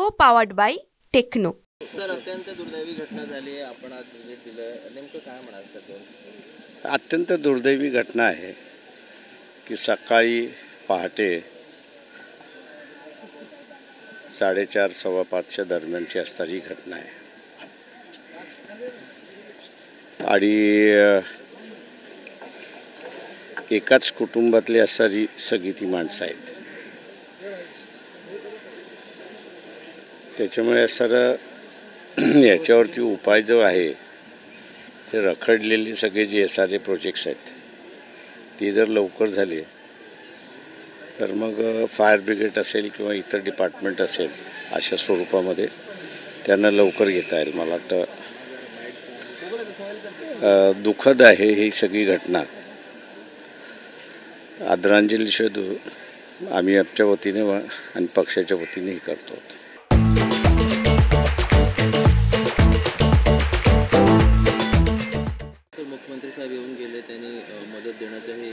को powered by techno. Sir, अत्यंत दुर्दैवी घटना झाली आहे, आपण आज विजिट दिलं, नेमकं काय म्हणाल सर? अत्यंत दुर्दैवी घटना आहे की सकाळी पहाटे 4:30 सव्वा 5च्या दरम्यानची असणारी घटना आहे आणि एकाच कुटुंबातली असणारी सगळी ती माणसं आहेत. त्याच्यामुळे सर याच्यावरती उपाय जो आहे ते रखडलेले सगळे जे SRA प्रोजेक्ट्स आहेत ते जर लवकर झाले तर मग फायर ब्रिगेड असेल किंवा इतर डिपार्टमेंट असेल अशा स्वरूपामध्ये त्यांना लवकर घेता येईल. मला वाटतं दुःखद आहे ही सगळी घटना. आदरांजली शोधू आम्ही आमच्या वतीने आणि पक्षाच्या वतीनेही करतो. मुख्यमंत्री साहेब येऊन गेले, त्यांनी मदत देण्याचाही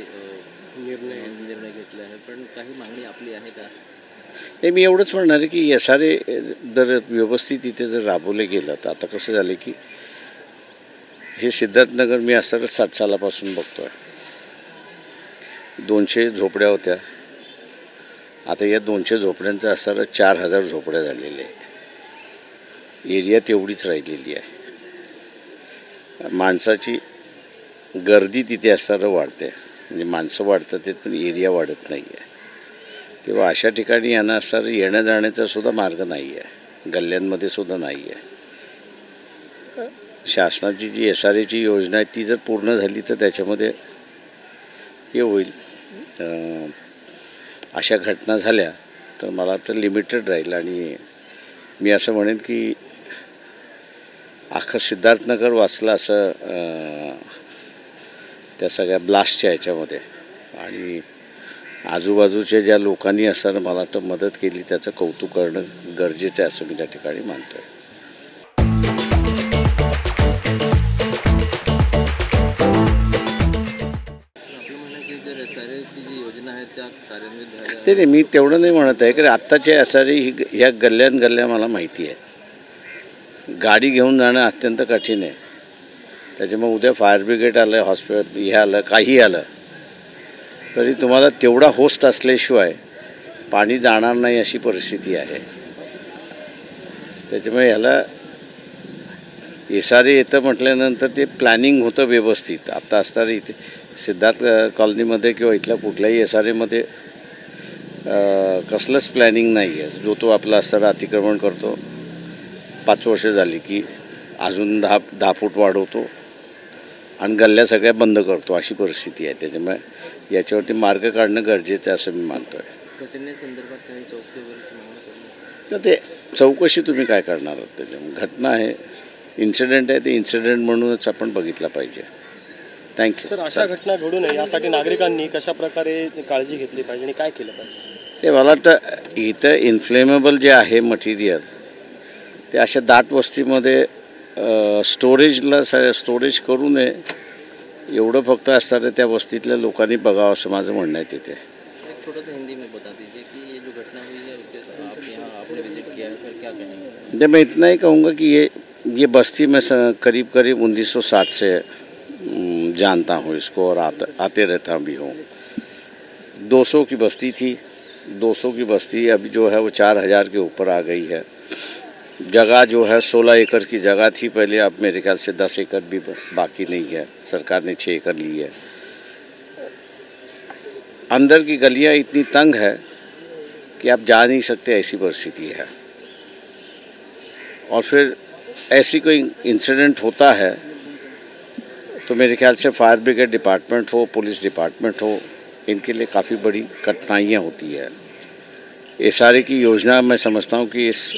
निर्णय घेतला आहे, पण काही मागणी आपली आहे का? ते मी एवढंच म्हणणार आहे की SRA जर व्यवस्थित इथे जर राबवले गेलं तर आता कसं झालं की हे सिद्धार्थनगर मी असं 60 सालापासून बघतोय. 200 झोपड्या होत्या, आता या 200 झोपड्यांचं असणारं 4000 झोपड्या झालेल्या आहेत. एरिया तेवढीच राहिलेली आहे. माणसाची गर्दी तिथे असणारं वाढते, म्हणजे माणसं वाढतात ते पण एरिया वाढत नाही आहे. तेव्हा अशा ठिकाणी यांना असणारं येण्या जाण्याचा सुद्धा मार्ग नाही आहे, गल्ल्यांमध्ये सुद्धा नाही आहे. शासनाची जी SRAची योजना आहे ती जर पूर्ण झाली तर त्याच्यामध्ये हे होईल. अशा घटना झाल्या तर मला वाटतं लिमिटेड राहील आणि मी असं म्हणेन की अख्खं सिद्धार्थनगर वाचलं असं त्या सगळ्या ब्लास्टच्या ह्याच्यामध्ये. आणि आजूबाजूच्या ज्या लोकांनी असताना मला वाटतं मदत केली त्याचं कौतुक करणं गरजेचं आहे असं मी त्या ठिकाणी मानतो आहे. ते नाही, मी तेवढं नाही म्हणत आहे की आत्ताचे SRA ह्या गल्ल्या मला माहिती आहे. गाडी घेऊन जाणं अत्यंत कठीण आहे. त्याच्यामुळे उद्या फायर ब्रिगेड आलं, हॉस्पिटल हे आलं, काही आलं तरी तुम्हाला तेवढा होस्ट असल्याशिवाय पाणी जाणार नाही अशी परिस्थिती आहे. त्याच्यामुळे ह्याला SRA येतं म्हटल्यानंतर ते प्लॅनिंग होतं व्यवस्थित. आता असणारे इथे सिद्धार्थ कॉलनीमध्ये किंवा इथल्या कुठल्याही SRAमध्ये कसलंच प्लॅनिंग नाही आहे. जो तो आपला असणारं अतिक्रमण करतो, 5 वर्ष झाली की अजून 10 फूट वाढवतो आणि गल्ल्या सगळ्या बंद करतो, अशी परिस्थिती आहे. त्याच्यामुळे याच्यावरती मार्ग काढणं गरजेचं आहे असं मी मानतो आहे. घटनेसंदर्भात काही चौकशी तर ते चौकशी तुम्ही काय करणार आहात? त्याच्यामुळे घटना आहे, इन्सिडेंट आहे, ते इन्सिडेंट म्हणूनच आपण बघितला पाहिजे. थँक्यू. सर, अशा घटना घडू नये यासाठी नागरिकांनी कशा प्रकारे काळजी घेतली पाहिजे आणि काय केलं पाहिजे? ते मला वाटतं इथं इन्फ्लेमेबल जे आहे मटेरियल ते अशा दाट वस्तीमध्ये स्टोरेज करू नये एवढं फक्त असणारं त्या वस्तीतल्या लोकांनी बघावं असं माझं म्हणणं आहे. तिथे छोटंसं हिंदी में बता दीजिए कि ये जो घटना हुई है उसके आप यहाँ आपने विजिट किया है सर, क्या कहेंगे? मैं इतना ही कहूँगा कि ये बस्ती में करीब 1960 से जानता हूँ इसको और आते रहता भी हूँ. 200 की बस्ती थी, 200 की बस्ती अभी जो है वो 4000 के ऊपर आ गई है. जगह जो है 16 एकड़ की जगह थी पहले, अब मेरे ख्याल से 10 एकड़ भी बाकी नहीं है. सरकार ने 6 एकड़ ली है. अंदर की गलियां इतनी तंग है कि आप जा नहीं सकते, ऐसी परिस्थिति है. और फिर ऐसी कोई इंसिडेंट होता है तो मेरे ख्याल से फायर ब्रिगेड डिपार्टमेंट हो, पुलिस डिपार्टमेंट हो, इनके लिए काफ़ी बड़ी कठिनाइयाँ होती है. SRA की योजना मैं समझता हूँ कि इस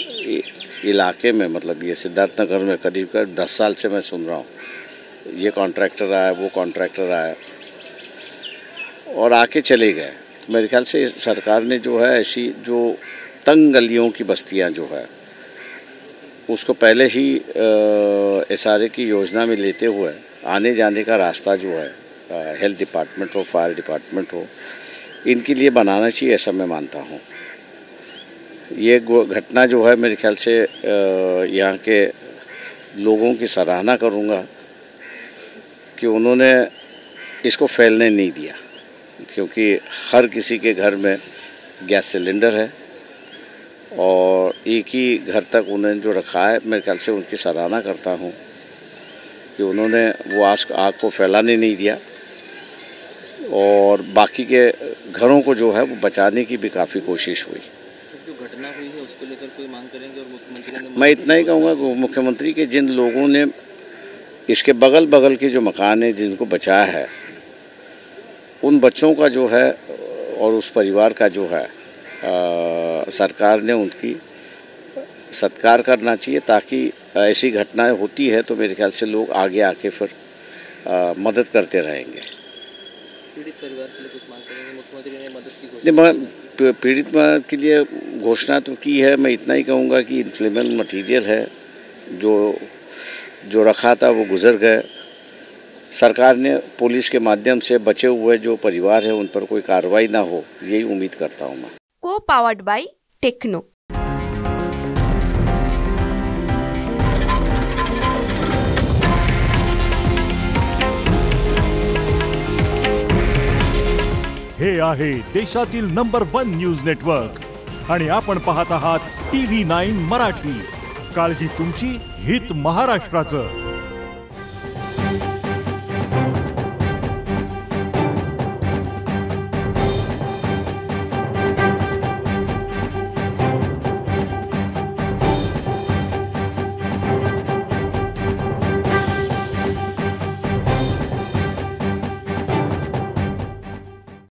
इलाके में, मतलब ये सिद्धार्थनगर में करीब 10 साल से मैं सुन रहा हूँ. ये कॉन्ट्रैक्टर आया, वो कॉन्ट्रैक्टर आया और आके चले गए. तो मेरे ख्याल से सरकार ने जो है ऐसी जो तंग गलियों की बस्तियाँ जो है उसको पहले ही SRA की योजना में लेते हुए आने जाने का रास्ता जो है हेल्थ डिपार्टमेंट हो, फायर डिपार्टमेंट हो, इनके लिए बनाना चाहिए, ऐसा मैं मानता हूँ. ये घटना जो है मेरे ख्याल से यहाँ के लोगों की सराहना करूँगा कि उन्होंने इसको फैलने नहीं दिया, क्योंकि हर किसी के घर में गैस सिलेंडर है और एक ही घर तक उन्होंने जो रखा है, मेरे ख्याल से उनकी सराहना करता हूँ कि उन्होंने वो आग को फैलाने नहीं दिया और बाकी के घरों को जो है वो बचाने की भी काफ़ी कोशिश हुई। जो घटना हुई है उसको लेकर कोई मांग करेंगे? और मुख्यमंत्री ने मैं इतना ही कहूँगा कि मुख्यमंत्री के जिन लोगों ने इसके बगल के जो मकान है जिनको बचाया है, उन बच्चों का जो है और उस परिवार का जो है सरकार ने उनकी सत्कार करना चाहिए, ताकि ऐसी घटनाएं होती है तो मेरे ख्याल से लोग आगे आके फिर मदद करते रहेंगे। पीड़ित परिवार के लिए कुछ मांग करेंगे? मुख्यमंत्री ने मदद की घोषणा पीड़ित के लिए घोषणा तो की है। मैं इतना ही कहूँगा कि इन्फ्लेमेबल मटीरियल है जो रखा था वो गुजर गए। सरकार ने पुलिस के माध्यम से बचे हुए जो परिवार है उन पर कोई कार्रवाई ना हो, यही उम्मीद करता हूँ मैं। को पावर्ड बाय टेक्नो। हे आहे देशातील नंबर 1 न्यूज नेटवर्क आणि आपण पाहत आहात TV9 मराठी। काळजी तुमची, हित महाराष्ट्राचं।